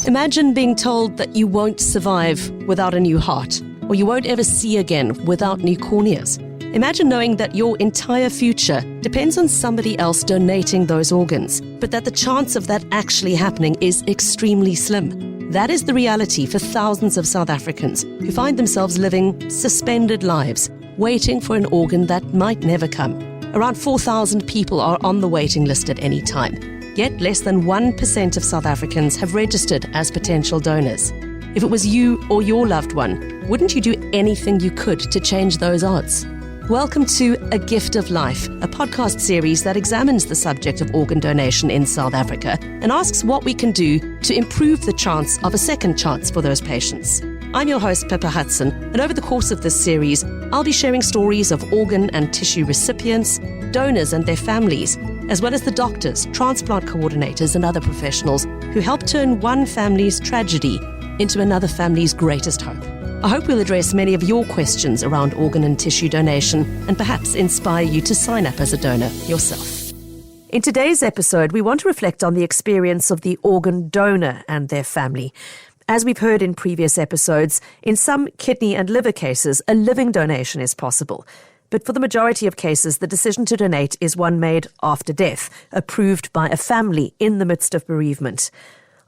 Imagine being told that you won't survive without a new heart, or you won't ever see again without new corneas. Imagine knowing that your entire future depends on somebody else donating those organs, but that the chance of that actually happening is extremely slim. That is the reality for thousands of South Africans who find themselves living suspended lives, waiting for an organ that might never come. Around 4,000 people are on the waiting list at any time. Yet less than 1% of South Africans have registered as potential donors. If it was you or your loved one, wouldn't you do anything you could to change those odds? Welcome to A Gift of Life, a podcast series that examines the subject of organ donation in South Africa and asks what we can do to improve the chance of a second chance for those patients. I'm your host, Pippa Hudson, and over the course of this series, I'll be sharing stories of organ and tissue recipients, donors and their families, as well as the doctors, transplant coordinators and other professionals who help turn one family's tragedy into another family's greatest hope. I hope we'll address many of your questions around organ and tissue donation and perhaps inspire you to sign up as a donor yourself. In today's episode, we want to reflect on the experience of the organ donor and their family. As we've heard in previous episodes, in some kidney and liver cases, a living donation is possible. But for the majority of cases, the decision to donate is one made after death, approved by a family in the midst of bereavement.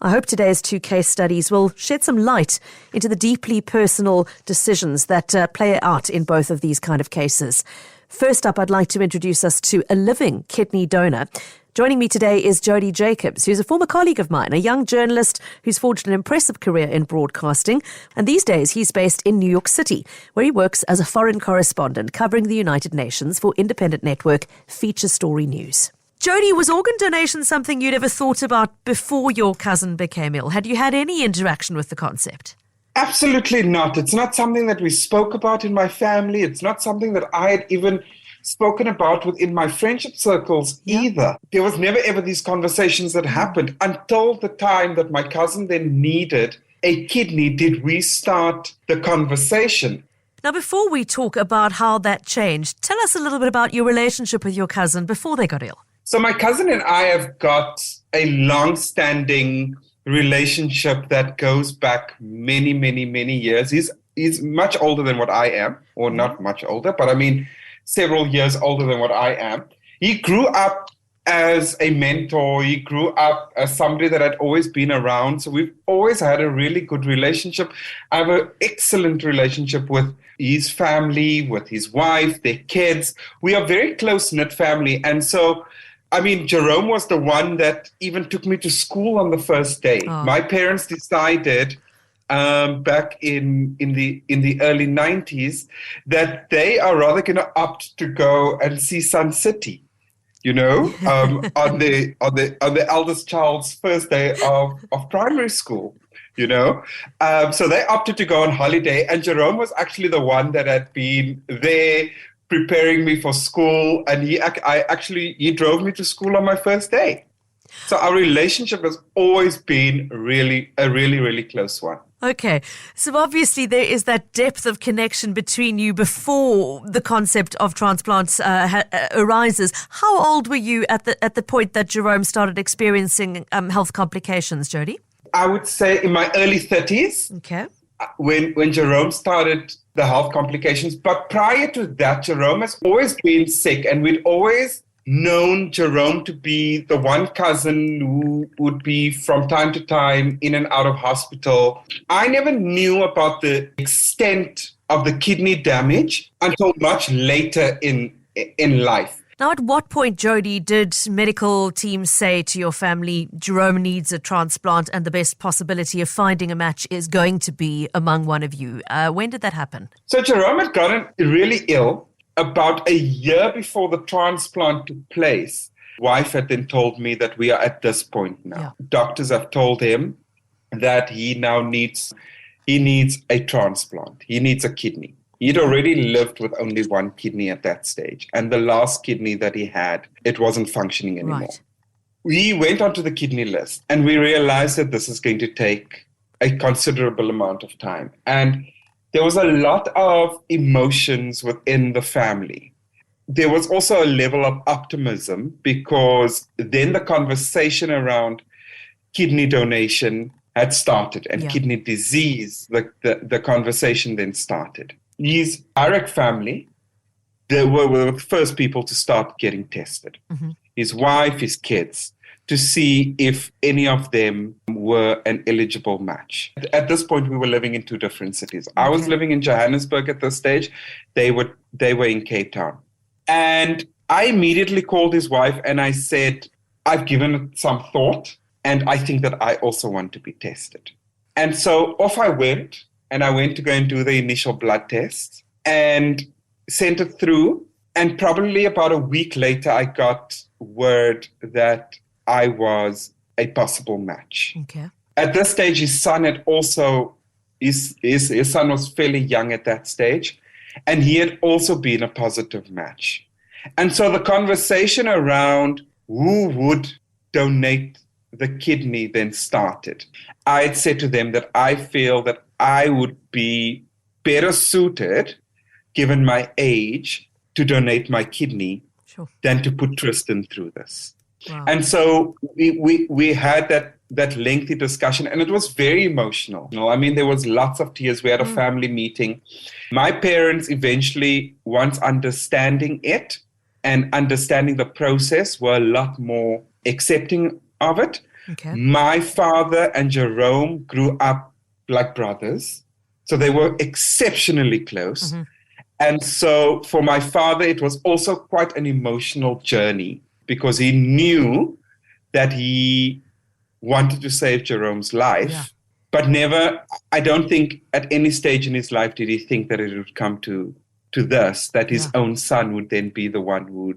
I hope today's two case studies will shed some light into the deeply personal decisions that play out in both of these kind of cases. First up, I'd like to introduce us to a living kidney donor. Joining me today is Jody Jacobs, who's a former colleague of mine, a young journalist who's forged an impressive career in broadcasting. And these days, he's based in New York City, where he works as a foreign correspondent covering the United Nations for independent network Feature Story News. Jody, was organ donation something you'd ever thought about before your cousin became ill? Had you had any interaction with the concept? Absolutely not. It's not something that we spoke about in my family. It's not something that I had even spoken about within my friendship circles either. There was never ever these conversations that happened until the time that my cousin then needed a kidney. Did we start the conversation? Now, before we talk about how that changed, tell us a little bit about your relationship with your cousin before they got ill. So my cousin and I have got a long-standing relationship that goes back many, many, many years. He's much older than what I am, or not much older, but I mean several years older than what I am. He grew up as a mentor. He grew up as somebody that had always been around. So we've always had a really good relationship. I have an excellent relationship with his family, with his wife, their kids. We are a very close-knit family. And so, I mean, Jerome was the one that even took me to school on the first day. Oh. My parents decided back in the early 90s that they are rather going to opt to go and see Sun City, on the eldest child's first day of primary school. So they opted to go on holiday, and Jerome was actually the one that had been there preparing me for school, and he drove me to school on my first day. So our relationship has always been a really, really close one. Okay, so obviously there is that depth of connection between you before the concept of transplants arises. How old were you at the point that Jerome started experiencing health complications, Jody? I would say in my early 30s. Okay. When Jerome started the health complications. But prior to that, Jerome has always been sick, and we'd always known Jerome to be the one cousin who would be from time to time in and out of hospital. I never knew about the extent of the kidney damage until much later in life. Now, at what point, Jody, did medical teams say to your family, Jerome needs a transplant and the best possibility of finding a match is going to be among one of you? When did that happen? So Jerome had gotten really ill about a year before the transplant took place. Wife had then told me that we are at this point now. Yeah. Doctors have told him that he now needs a transplant. He needs a kidney. He'd already lived with only one kidney at that stage. And the last kidney that he had, it wasn't functioning anymore. Right. We went onto the kidney list and we realized that this is going to take a considerable amount of time. And there was a lot of emotions within the family. There was also a level of optimism because then the conversation around kidney donation had started, and Yeah. kidney disease, the conversation then started. His direct family, they were the first people to start getting tested. Mm-hmm. His wife, his kids, to see if any of them were an eligible match. At this point, we were living in two different cities. I was living in Johannesburg at this stage. They were in Cape Town. And I immediately called his wife and I said, I've given it some thought, and I think that I also want to be tested. And so off I went, and I went to go and do the initial blood test and sent it through. And probably about a week later, I got word that I was a possible match. Okay. At this stage, his son had also, his son was fairly young at that stage, and he had also been a positive match. And so the conversation around who would donate the kidney then started. I had said to them that I feel that I would be better suited, given my age, to donate my kidney than to put Tristan through this. Wow. And so we had that lengthy discussion, and it was very emotional. I mean, there was lots of tears. We had a family meeting. My parents eventually, once understanding it and understanding the process, were a lot more accepting of it. Okay. My father and Jerome grew up like brothers, so they were exceptionally close. Mm-hmm. And so for my father, it was also quite an emotional journey, because he knew that he wanted to save Jerome's life, but never, I don't think at any stage in his life did he think that it would come to this, that his own son would then be the one who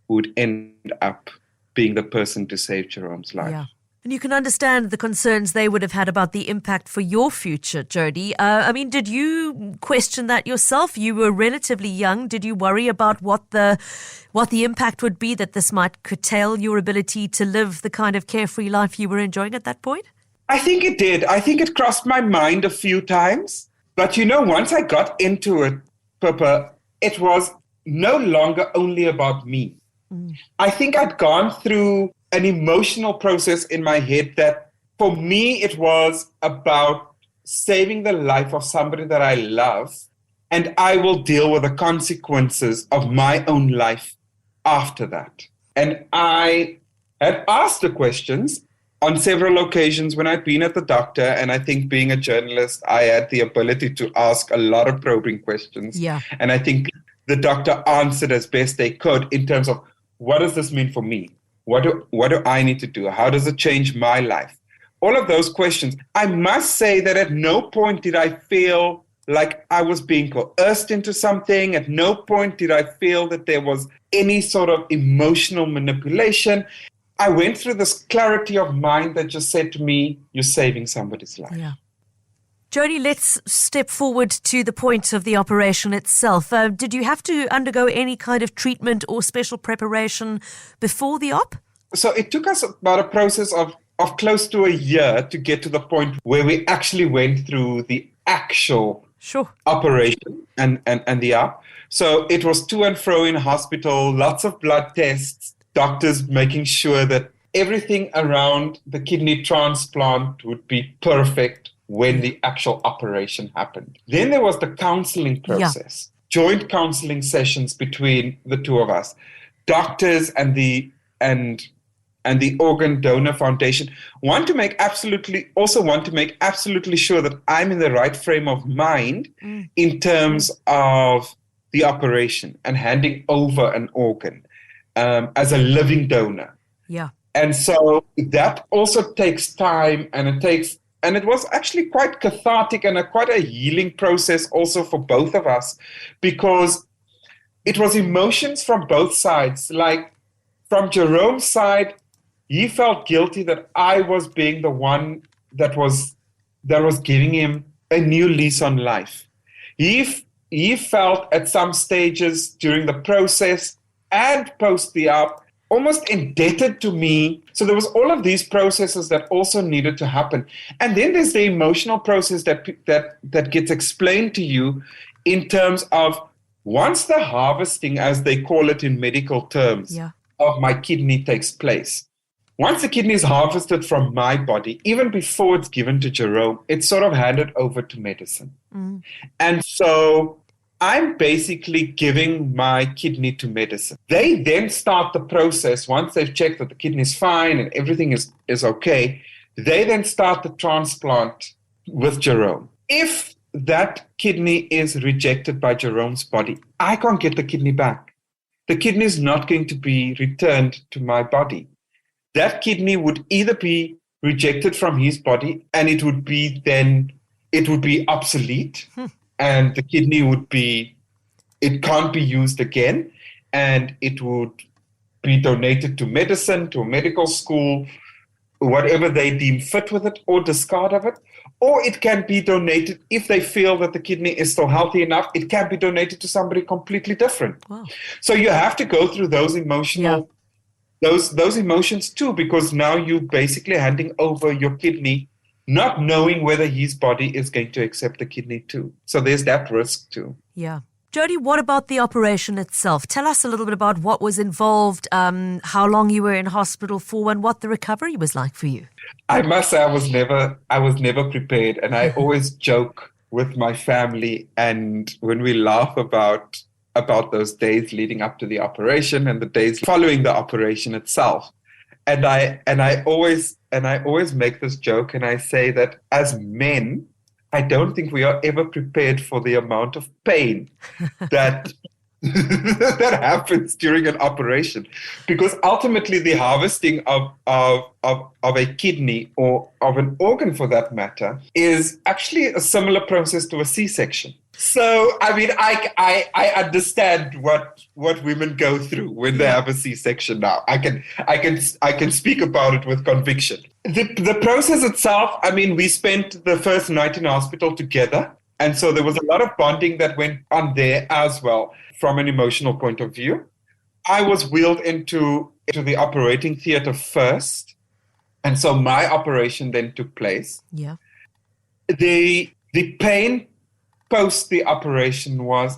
would end up being the person to save Jerome's life. Yeah. And you can understand the concerns they would have had about the impact for your future, Jody. I mean, did you question that yourself? You were relatively young. Did you worry about what the impact would be, that this might curtail your ability to live the kind of carefree life you were enjoying at that point? I think it did. I think it crossed my mind a few times. But, once I got into it, Pippa, it was no longer only about me. I think I'd gone through an emotional process in my head that for me, it was about saving the life of somebody that I love, and I will deal with the consequences of my own life after that. And I had asked the questions on several occasions when I'd been at the doctor, and I think being a journalist, I had the ability to ask a lot of probing questions. Yeah. And I think the doctor answered as best they could in terms of, what does this mean for me? What do I need to do? How does it change my life? All of those questions. I must say that at no point did I feel like I was being coerced into something. At no point did I feel that there was any sort of emotional manipulation. I went through this clarity of mind that just said to me, you're saving somebody's life. Yeah. Jody, let's step forward to the point of the operation itself. Did you have to undergo any kind of treatment or special preparation before the op? So it took us about a process of close to a year to get to the point where we actually went through the actual operation and the op. So it was to and fro in hospital, lots of blood tests, doctors making sure that everything around the kidney transplant would be perfect when the actual operation happened. Then there was the counseling process, joint counseling sessions between the two of us, doctors and the Organ Donor Foundation want to make absolutely sure that I'm in the right frame of mind in terms of the operation and handing over an organ as a living donor. Yeah. And so that also takes time, and it was actually quite cathartic and quite a healing process also for both of us, because it was emotions from both sides. Like from Jerome's side, he felt guilty that I was being the one that was giving him a new lease on life. He felt at some stages during the process and post the op almost indebted to me. So there was all of these processes that also needed to happen. And then there's the emotional process that gets explained to you in terms of once the harvesting, as they call it in medical terms, of my kidney takes place. Once the kidney is harvested from my body, even before it's given to Jerome, it's sort of handed over to medicine. And so I'm basically giving my kidney to medicine. They then start the process. Once they've checked that the kidney is fine and everything is okay, they then start the transplant with Jerome. If that kidney is rejected by Jerome's body, I can't get the kidney back. The kidney is not going to be returned to my body. That kidney would either be rejected from his body and it would be obsolete and the kidney it can't be used again and it would be donated to medicine, to a medical school, whatever they deem fit with it, or discard of it. Or it can be donated if they feel that the kidney is still healthy enough. It can be donated to somebody completely different. Wow. So you have to go through those emotional, those emotions too, because now you're basically handing over your kidney, not knowing whether his body is going to accept the kidney too. So there's that risk too. Yeah. Jody, what about the operation itself? Tell us a little bit about what was involved, how long you were in hospital for, and what the recovery was like for you. I must say I was never prepared, and I always joke with my family, and when we laugh about those days leading up to the operation and the days following the operation itself, and I always make this joke, and I say that as men, I don't think we are ever prepared for the amount of pain that that happens during an operation, because ultimately the harvesting of a kidney or of an organ for that matter is actually a similar process to a C-section. So, I mean, I understand what women go through when they have a C-section now. I can speak about it with conviction. The process itself, I mean, we spent the first night in hospital together. And so there was a lot of bonding that went on there as well from an emotional point of view. I was wheeled into the operating theater first. And so my operation then took place. Yeah. The pain post the operation was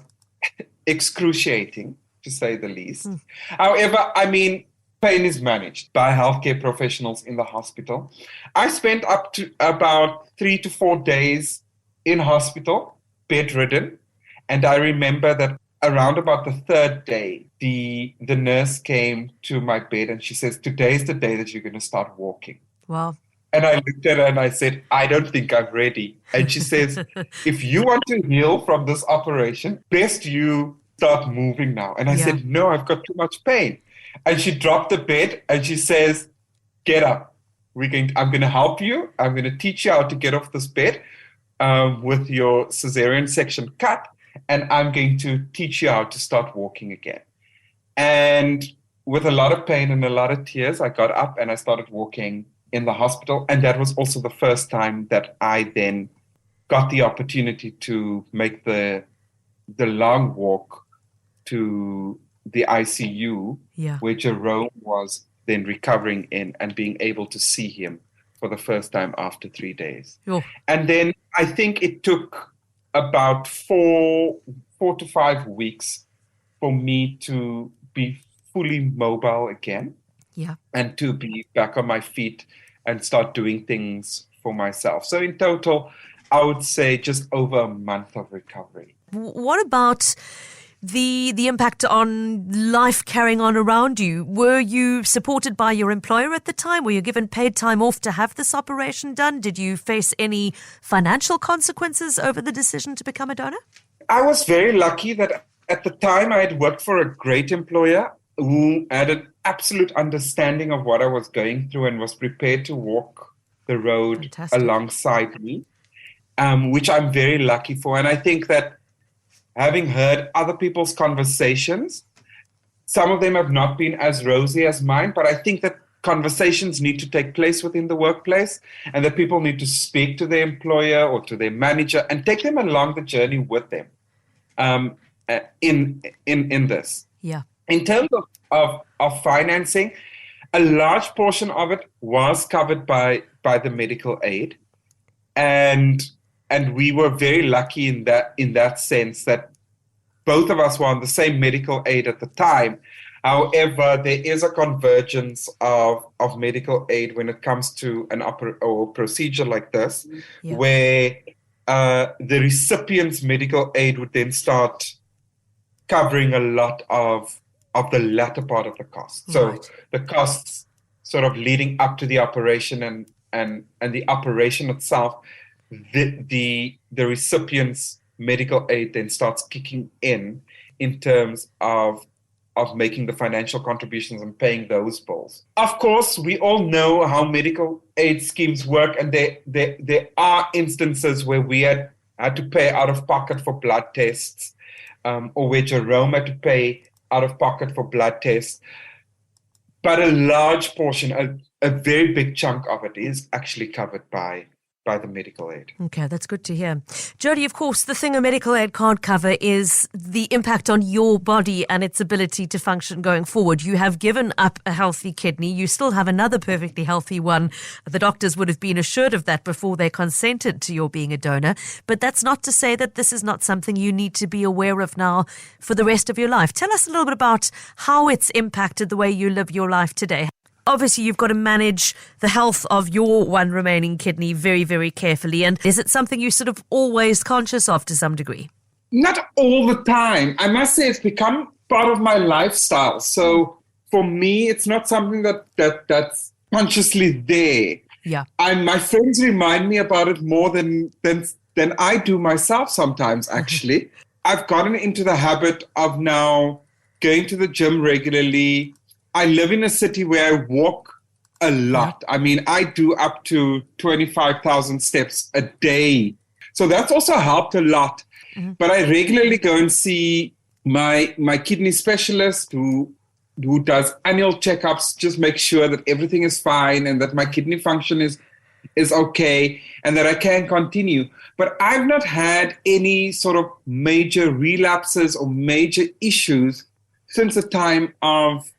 excruciating, to say the least. However, I mean, pain is managed by healthcare professionals in the hospital. I spent up to about 3 to 4 days in hospital, bedridden. And I remember that around about the third day, the nurse came to my bed and she says, "Today's the day that you're going to start walking." Wow. And I looked at her and I said, "I don't think I'm ready." And she says, "If you want to heal from this operation, best you start moving now." And I said, "No, I've got too much pain." And she dropped the bed and she says, "Get up. I'm going to help you. I'm going to teach you how to get off this bed with your cesarean section cut. And I'm going to teach you how to start walking again." And with a lot of pain and a lot of tears, I got up and I started walking in the hospital. And that was also the first time that I then got the opportunity to make the long walk to the ICU, where Jerome was then recovering in, and being able to see him for the first time after 3 days. Oh. And then I think it took about 4 to 5 weeks for me to be fully mobile again. Yeah. And to be back on my feet and start doing things for myself. So in total, I would say just over a month of recovery. What about the impact on life carrying on around you? Were you supported by your employer at the time? Were you given paid time off to have this operation done? Did you face any financial consequences over the decision to become a donor? I was very lucky that at the time I had worked for a great employer who had an absolute understanding of what I was going through and was prepared to walk the road alongside me, which I'm very lucky for. And I think that having heard other people's conversations, some of them have not been as rosy as mine, but I think that conversations need to take place within the workplace and that people need to speak to their employer or to their manager and take them along the journey with them in this. Yeah. In terms of financing, a large portion of it was covered by the medical aid. And we were very lucky in that sense that both of us were on the same medical aid at the time. However, there is a convergence of medical aid when it comes to an or procedure like this, Yeah. where the recipient's medical aid would then start covering a lot of the latter part of the cost. So Right. the costs sort of leading up to the operation and the operation itself, the recipient's medical aid then starts kicking in terms of making the financial contributions and paying those bills. Of course, we all know how medical aid schemes work, and there are instances where we had to pay out of pocket for blood tests, or where Jerome had to pay out of pocket for blood tests. But a large portion, a very big chunk of it is actually covered by the medical aid. Okay, that's good to hear. Jody, of course, the thing a medical aid can't cover is the impact on your body and its ability to function going forward. You have given up a healthy kidney. You still have another perfectly healthy one. The doctors would have been assured of that before they consented to your being a donor. But that's not to say that this is not something you need to be aware of now for the rest of your life. Tell us a little bit about how it's impacted the way you live your life today. Obviously, you've got to manage the health of your one remaining kidney very, very carefully. And is it something you're sort of always conscious of to some degree? Not all the time. I must say it's become part of my lifestyle. So for me, it's not something that's consciously there. Yeah. My friends remind me about it more than I do myself sometimes, actually. I've gotten into the habit of now going to the gym regularly. I live in a city where I walk a lot. I mean, I do up to 25,000 steps a day. So that's also helped a lot. Mm-hmm. But I regularly go and see my kidney specialist who does annual checkups, just make sure that everything is fine and that my kidney function is okay and that I can continue. But I've not had any sort of major relapses or major issues since the time of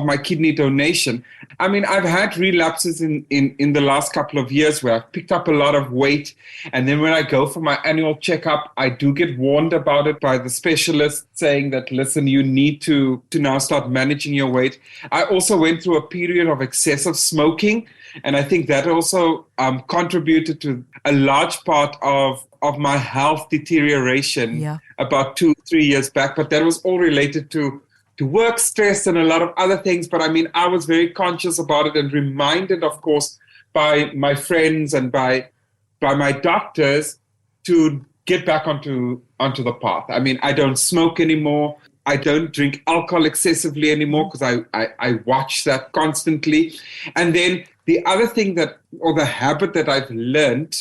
my kidney donation. I mean, I've had relapses in the last couple of years where I've picked up a lot of weight. And then when I go for my annual checkup, I do get warned about it by the specialist saying that, listen, you need to now start managing your weight. I also went through a period of excessive smoking. And I think that also contributed to a large part of my health deterioration about 2-3 years back. But that was all related to work stress and a lot of other things. But I mean, I was very conscious about it and reminded, of course, by my friends and by my doctors to get back onto the path. I mean, I don't smoke anymore. I don't drink alcohol excessively anymore because I watch that constantly. And then the other thing the habit that I've learned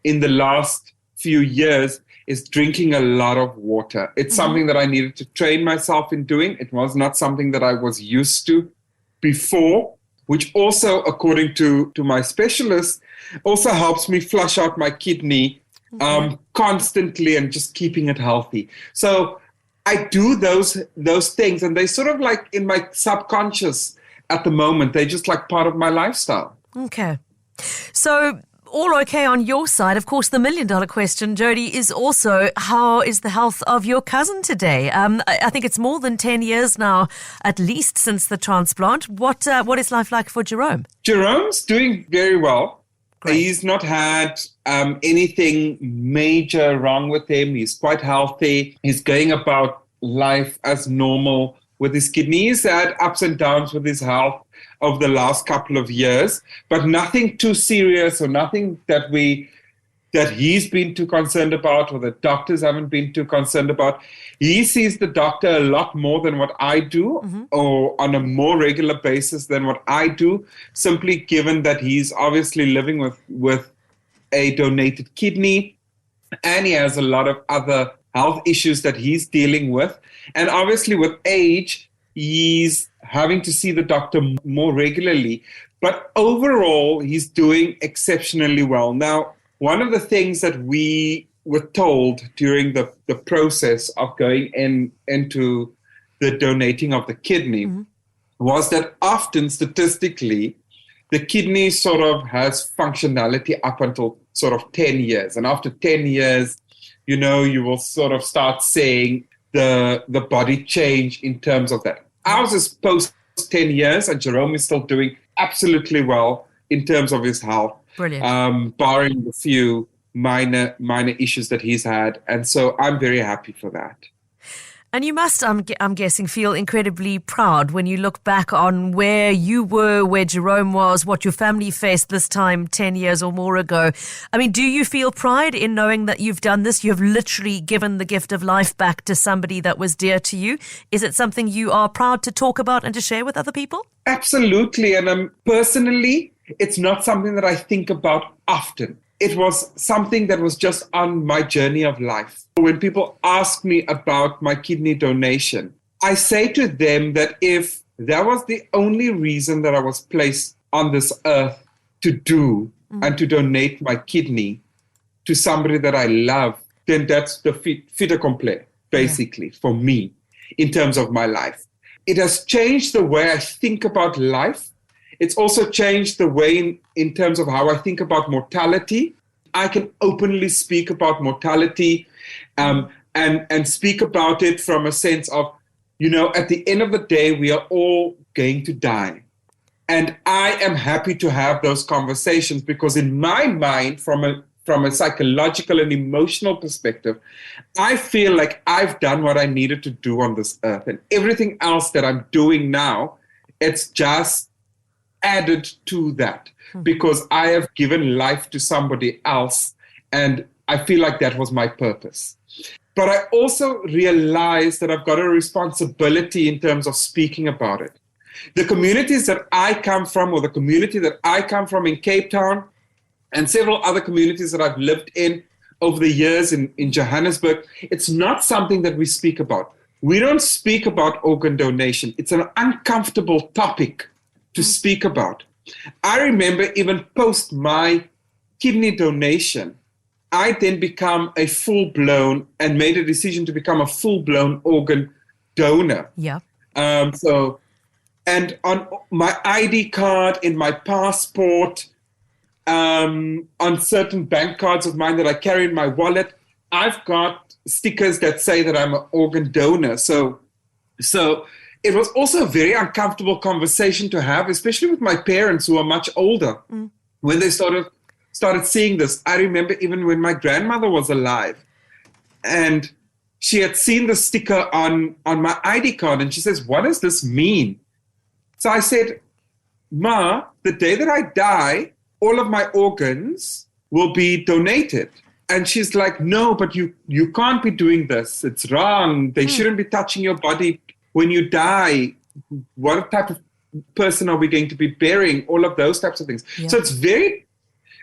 in the last few years is drinking a lot of water. It's something that I needed to train myself in doing. It was not something that I was used to before, which also, according to my specialist, also helps me flush out my kidney constantly and just keeping it healthy. So I do those things, and they sort of like in my subconscious at the moment. They're just like part of my lifestyle. Okay. So all okay on your side. Of course, the million-dollar question, Jody, is also how is the health of your cousin today? I think it's more than 10 years now, at least, since the transplant. What is life like for Jerome? Jerome's doing very well. Great. He's not had anything major wrong with him. He's quite healthy. He's going about life as normal with his kidney. He's had ups and downs with his health over the last couple of years, but nothing too serious or nothing that he's been too concerned about or the doctors haven't been too concerned about. He sees the doctor a lot more than what I do, or on a more regular basis than what I do, simply given that he's obviously living with a donated kidney and he has a lot of other health issues that he's dealing with. And obviously with age, he's having to see the doctor more regularly. But overall, he's doing exceptionally well. Now, one of the things that we were told during the process of going into the donating of the kidney was that often, statistically, the kidney sort of has functionality up until sort of 10 years. And after 10 years, you will sort of start seeing the body change in terms of that Ours is post 10 years, and Jerome is still doing absolutely well in terms of his health. Brilliant. Barring a few minor issues that he's had. And so I'm very happy for that. And you must, I'm guessing, feel incredibly proud when you look back on where you were, where Jerome was, what your family faced this time 10 years or more ago. I mean, do you feel pride in knowing that you've done this? You have literally given the gift of life back to somebody that was dear to you. Is it something you are proud to talk about and to share with other people? Absolutely. And personally, it's not something that I think about often. It was something that was just on my journey of life. When people ask me about my kidney donation, I say to them that if that was the only reason that I was placed on this earth to do and to donate my kidney to somebody that I love, then that's the fait accompli, basically, for me, in terms of my life. It has changed the way I think about life. It's also changed the way in terms of how I think about mortality. I can openly speak about mortality and speak about it from a sense of, at the end of the day, we are all going to die. And I am happy to have those conversations because in my mind, from a psychological and emotional perspective, I feel like I've done what I needed to do on this earth. And everything else that I'm doing now, it's just added to that because I have given life to somebody else and I feel like that was my purpose. But I also realized that I've got a responsibility in terms of speaking about it. The communities that I come from, or the community that I come from in Cape Town and several other communities that I've lived in over the years in Johannesburg, it's not something that we speak about. We don't speak about organ donation. It's an uncomfortable topic to speak about. I remember even post my kidney donation, I then become a full-blown and made a decision to become a full-blown organ donor. Yeah. And on my ID card, in my passport, on certain bank cards of mine that I carry in my wallet, I've got stickers that say that I'm an organ donor. So it was also a very uncomfortable conversation to have, especially with my parents who are much older. When they started seeing this, I remember even when my grandmother was alive and she had seen the sticker on my ID card and she says, "What does this mean?" So I said, "Ma, the day that I die, all of my organs will be donated." And she's like, "No, but you can't be doing this. It's wrong. They shouldn't be touching your body when you die. What type of person are we going to be burying?" All of those types of things. Yeah. So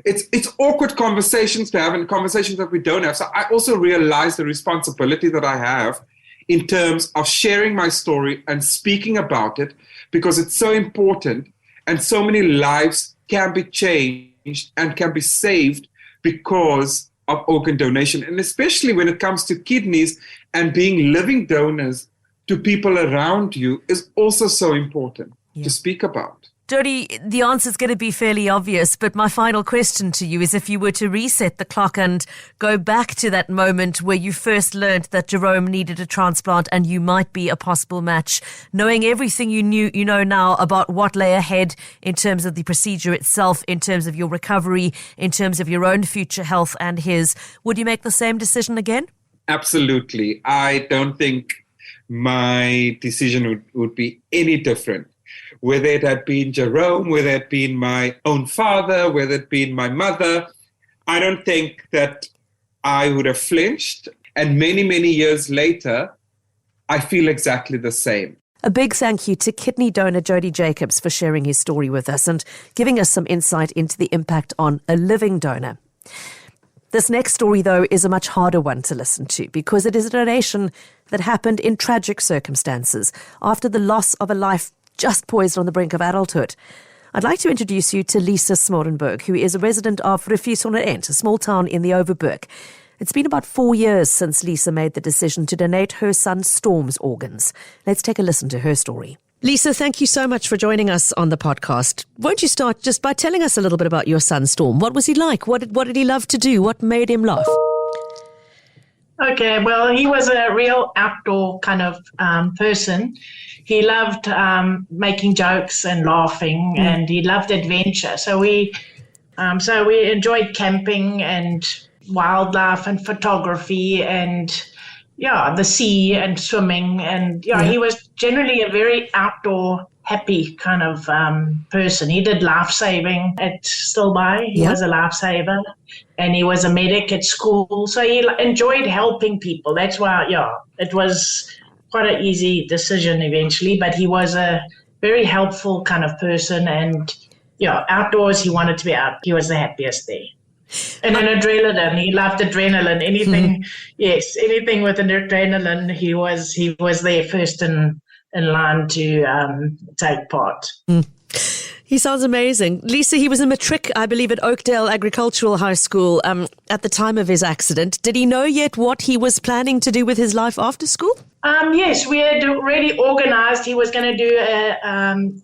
it's awkward conversations to have and conversations that we don't have. So I also realize the responsibility that I have in terms of sharing my story and speaking about it because it's so important and so many lives can be changed and can be saved because of organ donation. And especially when it comes to kidneys and being living donors to people around you is also so important to speak about. Jody, the answer is going to be fairly obvious, but my final question to you is if you were to reset the clock and go back to that moment where you first learned that Jerome needed a transplant and you might be a possible match, knowing everything you know now about what lay ahead in terms of the procedure itself, in terms of your recovery, in terms of your own future health and his, would you make the same decision again? Absolutely. I don't think my decision would be any different. Whether it had been Jerome, whether it had been my own father, whether it had been my mother, I don't think that I would have flinched. And many, many years later, I feel exactly the same. A big thank you to kidney donor Jody Jacobs for sharing his story with us and giving us some insight into the impact on a living donor. This next story, though, is a much harder one to listen to because it is a donation that happened in tragic circumstances after the loss of a life just poised on the brink of adulthood. I'd like to introduce you to Lisa Smorenberg, who is a resident of Rifusonderend, a small town in the Overberg. It's been about 4 years since Lisa made the decision to donate her son Storm's organs. Let's take a listen to her story. Lisa, thank you so much for joining us on the podcast. Won't you start just by telling us a little bit about your son Storm? What was he like? What did he love to do? What made him laugh? Okay, well, he was a real outdoor kind of person. He loved making jokes and laughing, and he loved adventure. So we enjoyed camping and wildlife and photography and the sea and swimming. And he was generally a very outdoor, happy kind of person. He did life saving at Stillby. He was a lifesaver, and he was a medic at school. So he enjoyed helping people. That's why, it was quite an easy decision eventually. But he was a very helpful kind of person, and outdoors, he wanted to be out. He was the happiest there. And an adrenaline. He loved adrenaline. Anything, anything with an adrenaline, he was there first in line to take part. He sounds amazing. Lisa, he was a matric, I believe, at Oakdale Agricultural High School at the time of his accident. Did he know yet what he was planning to do with his life after school? Yes, we had already organized. He was going to do a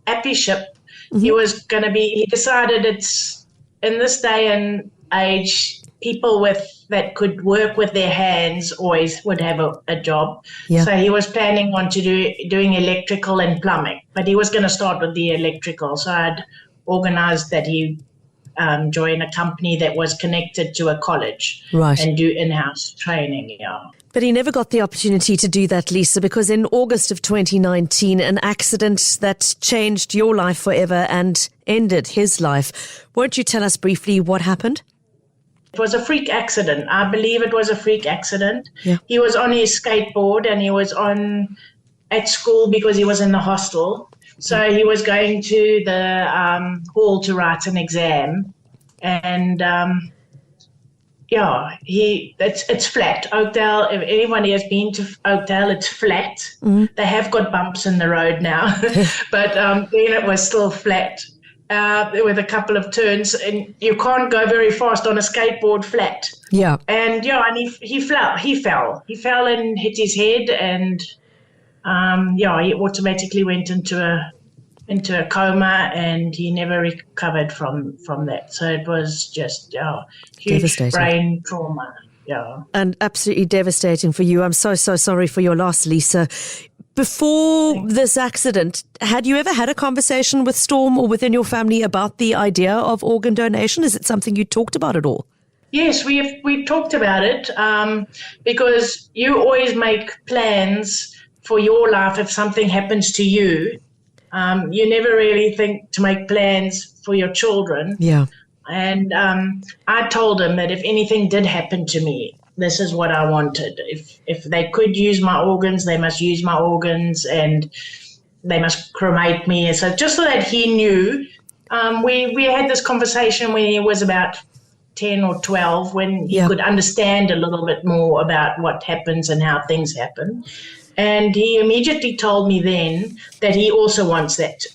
apprenticeship. He decided it's in this day and age, people that could work with their hands always would have a job. Yeah. So he was planning on doing electrical and plumbing, but he was going to start with the electrical. So I'd organized that he join a company that was connected to a college and do in-house training. Yeah. But he never got the opportunity to do that, Lisa, because in August of 2019, an accident that changed your life forever and ended his life. Won't you tell us briefly what happened? It was a freak accident. I believe it was a freak accident. Yeah. He was on his skateboard and he was at school because he was in the hostel. So he was going to the hall to write an exam. And it's flat. Oakdale, if anyone has been to Oakdale, it's flat. Mm-hmm. They have got bumps in the road now, but then it was still flat with a couple of turns, and you can't go very fast on a skateboard flat. Yeah. And he fell and hit his head, and he automatically went into a coma, and he never recovered from that. So it was just huge brain trauma. Yeah. And absolutely devastating for you. I'm so sorry for your loss, Lisa. Before this accident, had you ever had a conversation with Storm or within your family about the idea of organ donation? Is it something you talked about at all? Yes, we talked about it because you always make plans for your life if something happens to you. You never really think to make plans for your children. Yeah. And I told him that if anything did happen to me, this is what I wanted. If they could use my organs, they must use my organs, and they must cremate me. So just so that he knew, we had this conversation when he was about 10 or 12, when he could understand a little bit more about what happens and how things happen. And he immediately told me then that he also wants that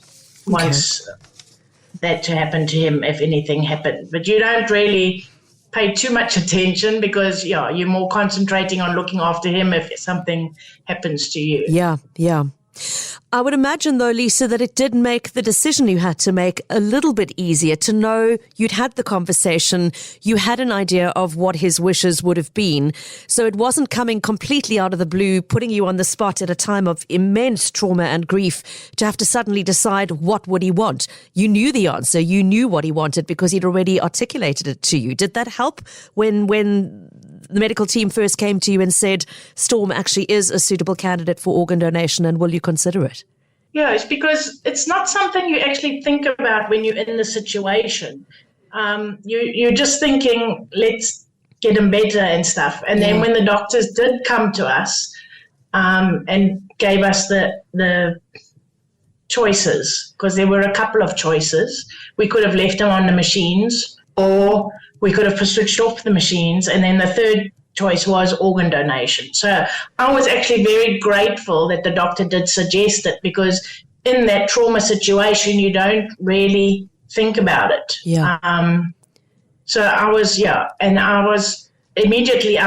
to happen to him if anything happened. But you don't really pay too much attention because, you're more concentrating on looking after him if something happens to you. Yeah. I would imagine, though, Lisa, that it did make the decision you had to make a little bit easier to know you'd had the conversation, you had an idea of what his wishes would have been. So it wasn't coming completely out of the blue, putting you on the spot at a time of immense trauma and grief to have to suddenly decide what would he want. You knew the answer. You knew what he wanted because he'd already articulated it to you. Did that help when the medical team first came to you and said, Storm actually is a suitable candidate for organ donation, and will you consider it? Yeah, it's because it's not something you actually think about when you're in the situation. You're just thinking, let's get him better and stuff. And then when the doctors did come to us and gave us the choices, because there were a couple of choices, we could have left him on the machines, or we could have switched off the machines, and then the third choice was organ donation. So I was actually very grateful that the doctor did suggest it, because in that trauma situation, you don't really think about it. Yeah. So I was immediately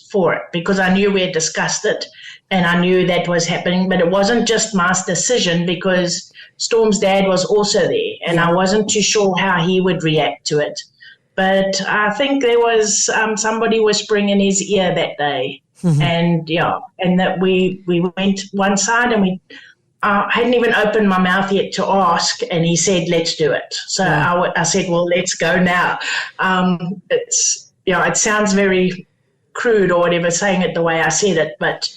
for it, because I knew we had discussed it and I knew that was happening, but it wasn't just my decision because Storm's dad was also there, and I wasn't too sure how he would react to it. But I think there was somebody whispering in his ear that day And that we went one side, and we hadn't even opened my mouth yet to ask, and he said, let's do it. So I said, well, let's go now. It sounds very crude or whatever, saying it the way I said it, but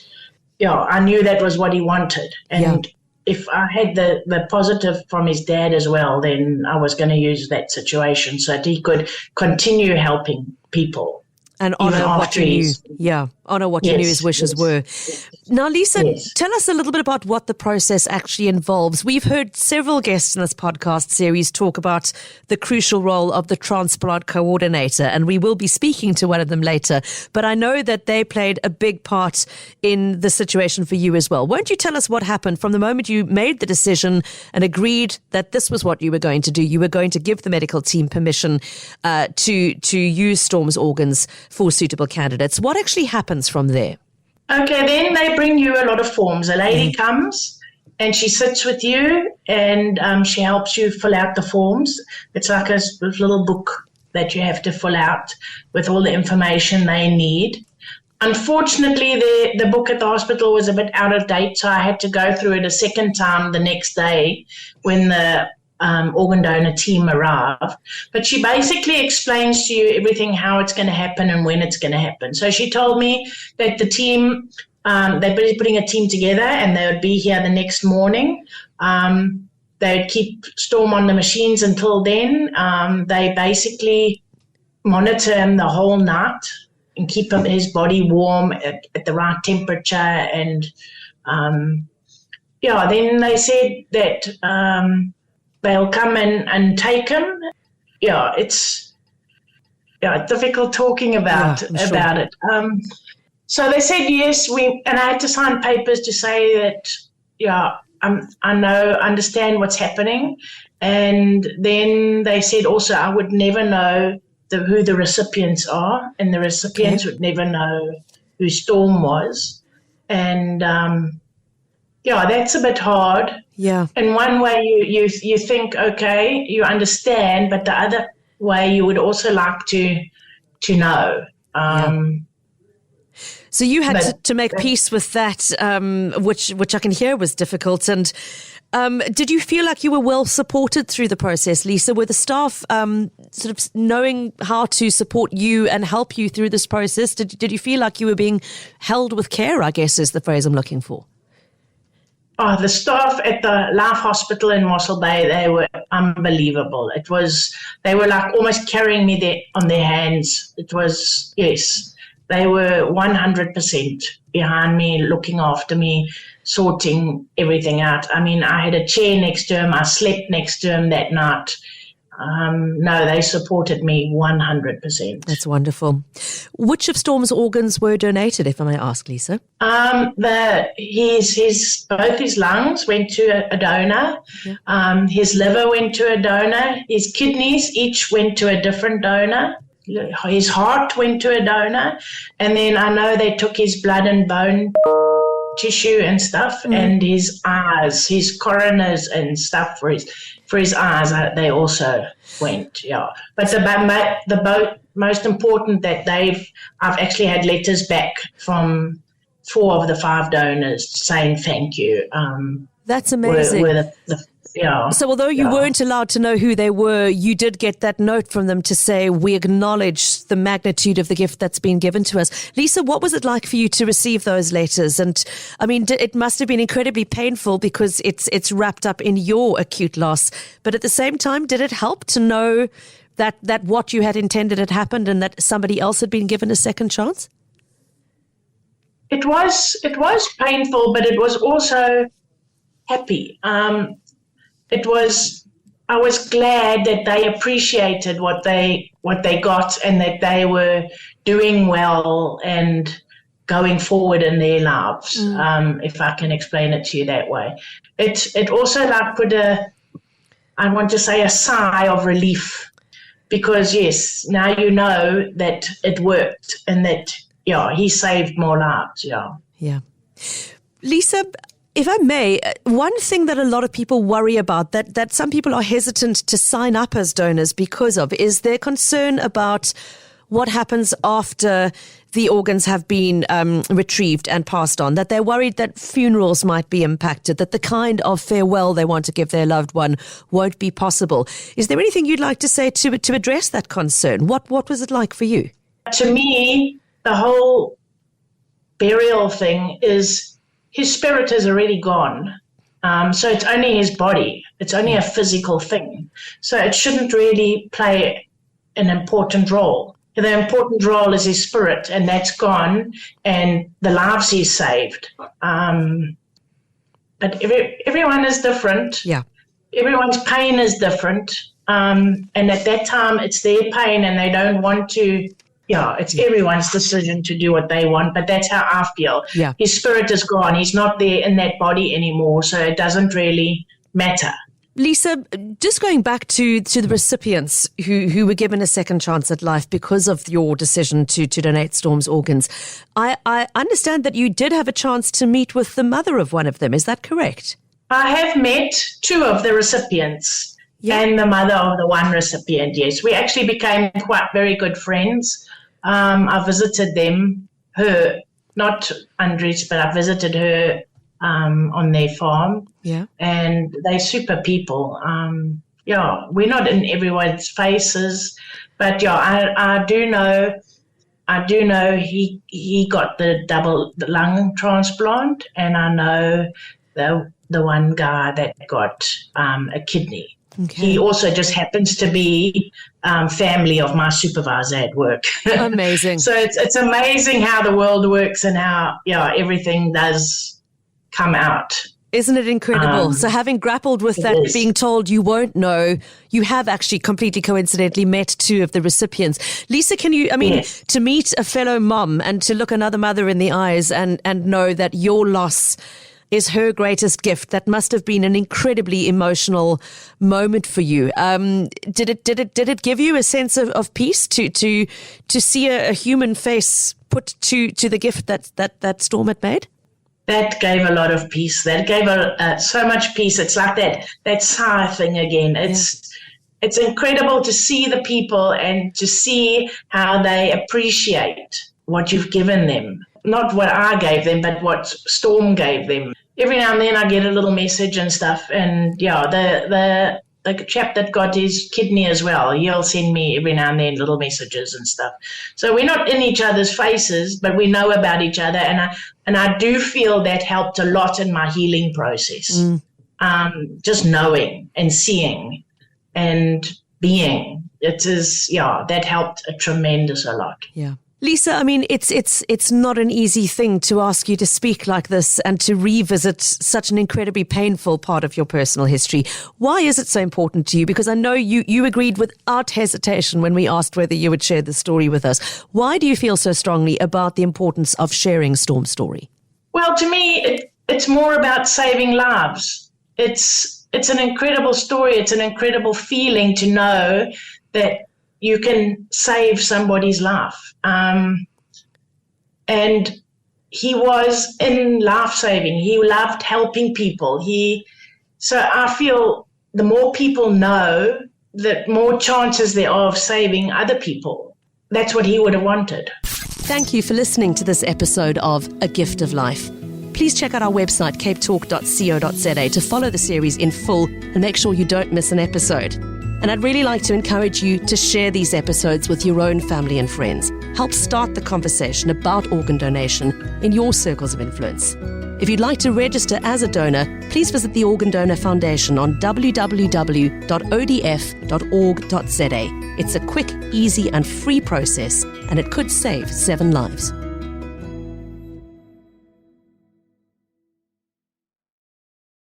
I knew that was what he wanted. And if I had the positive from his dad as well, then I was going to use that situation so that he could continue helping people. And honor what you knew. Yeah, honor what you knew his wishes were. Now, Lisa, tell us a little bit about what the process actually involves. We've heard several guests in this podcast series talk about the crucial role of the transplant coordinator, and we will be speaking to one of them later. But I know that they played a big part in the situation for you as well. Won't you tell us what happened from the moment you made the decision and agreed that this was what you were going to do? You were going to give the medical team permission to use Storm's organs for suitable candidates. What actually happens from there? Okay, then they bring you a lot of forms. A lady comes and she sits with you, and she helps you fill out the forms. It's like a little book that you have to fill out with all the information they need. Unfortunately, the book at the hospital was a bit out of date, so I had to go through it a second time the next day when the organ donor team arrived. But she basically explains to you everything, how it's going to happen and when it's going to happen. So she told me that the team, they're putting a team together, and they would be here the next morning. They would keep Storm on the machines until then. They basically monitor him the whole night and keep his body warm at the right temperature. And then they said that they'll come and take him. It's difficult talking about it. So they said yes, and I had to sign papers to say that I understand what's happening. And then they said also I would never know who the recipients are, and the recipients would never know who Storm was. And that's a bit hard. Yeah. In one way, you think, okay, you understand, but the other way, you would also like to know. So you had to make peace with that, which I can hear was difficult. And did you feel like you were well supported through the process, Lisa? Were the staff sort of knowing how to support you and help you through this process? Did you feel like you were being held with care, I guess is the phrase I'm looking for? Oh, the staff at the Life Hospital in Mossel Bay, they were unbelievable. They were like almost carrying me there on their hands. It was, they were 100% behind me, looking after me, sorting everything out. I mean, I had a chair next to him. I slept next to him that night. No, they supported me 100%. That's wonderful. Which of Storm's organs were donated, if I may ask, Lisa? Both his lungs went to a donor. Yeah. His liver went to a donor. His kidneys each went to a different donor. His heart went to a donor. And then I know they took his blood and bone tissue and stuff, and his eyes, his coroners and stuff for his eyes, they also went. But the most important that I've actually had letters back from 4 of the 5 donors saying thank you. That's amazing. So although you weren't allowed to know who they were, you did get that note from them to say, we acknowledge the magnitude of the gift that's been given to us. Lisa, what was it like for you to receive those letters? And I mean, it must have been incredibly painful because it's wrapped up in your acute loss. But at the same time, did it help to know that what you had intended had happened and that somebody else had been given a second chance? It was painful, but it was also happy. I was glad that they appreciated what they got and that they were doing well and going forward in their lives, if I can explain it to you that way. It also put a sigh of relief, because yes, now you know that it worked and that he saved more lives. Yeah. Lisa, if I may, one thing that a lot of people worry about, that some people are hesitant to sign up as donors because of, is their concern about what happens after the organs have been retrieved and passed on, that they're worried that funerals might be impacted, that the kind of farewell they want to give their loved one won't be possible. Is there anything you'd like to say to address that concern? What was it like for you? To me, the whole burial thing is his spirit is already gone. So it's only his body. It's only a physical thing. So it shouldn't really play an important role. The important role is his spirit, and that's gone, and the lives he's saved. But everyone is different. Yeah. Everyone's pain is different. And at that time, it's their pain, and they don't want to. Yeah, it's everyone's decision to do what they want, but that's how I feel. Yeah. His spirit is gone. He's not there in that body anymore, so it doesn't really matter. Lisa, just going back to the recipients who were given a second chance at life because of your decision to donate Storm's organs, I understand that you did have a chance to meet with the mother of one of them. Is that correct? I have met two of the recipients and the mother of the one recipient, yes. We actually became quite very good friends. I visited her, not Andries, but I visited her on their farm. Yeah. And they're super people. We're not in everyone's faces, but I do know he got the lung transplant, and I know the one guy that got a kidney. Okay. He also just happens to be family of my supervisor at work. Amazing. So it's amazing how the world works and how everything does come out. Isn't it incredible? So having grappled with that, being told you won't know, you have actually completely coincidentally met two of the recipients. Lisa, to meet a fellow mom and to look another mother in the eyes and know that your loss is her greatest gift, that must have been an incredibly emotional moment for you. Did it give you a sense of peace to see a human face put to the gift that Storm had made? That gave a lot of peace. That gave so much peace. It's like that sigh thing again. It's incredible to see the people and to see how they appreciate what you've given them. Not what I gave them, but what Storm gave them. Every now and then I get a little message and stuff, and the chap that got his kidney as well, he'll send me every now and then little messages and stuff. So we're not in each other's faces, but we know about each other, and I do feel that helped a lot in my healing process. Just knowing and seeing and being, that helped a tremendous a lot. Yeah. Lisa, it's not an easy thing to ask you to speak like this and to revisit such an incredibly painful part of your personal history. Why is it so important to you? Because I know you agreed without hesitation when we asked whether you would share the story with us. Why do you feel so strongly about the importance of sharing Storm's story? Well, to me, it's more about saving lives. It's an incredible story. It's an incredible feeling to know that you can save somebody's life. And he was in life saving. He loved helping people. So I feel the more people know, the more chances there are of saving other people. That's what he would have wanted. Thank you for listening to this episode of A Gift of Life. Please check out our website, capetalk.co.za, to follow the series in full and make sure you don't miss an episode. And I'd really like to encourage you to share these episodes with your own family and friends. Help start the conversation about organ donation in your circles of influence. If you'd like to register as a donor, please visit the Organ Donor Foundation on www.odf.org.za. It's a quick, easy and free process, and it could save 7 lives.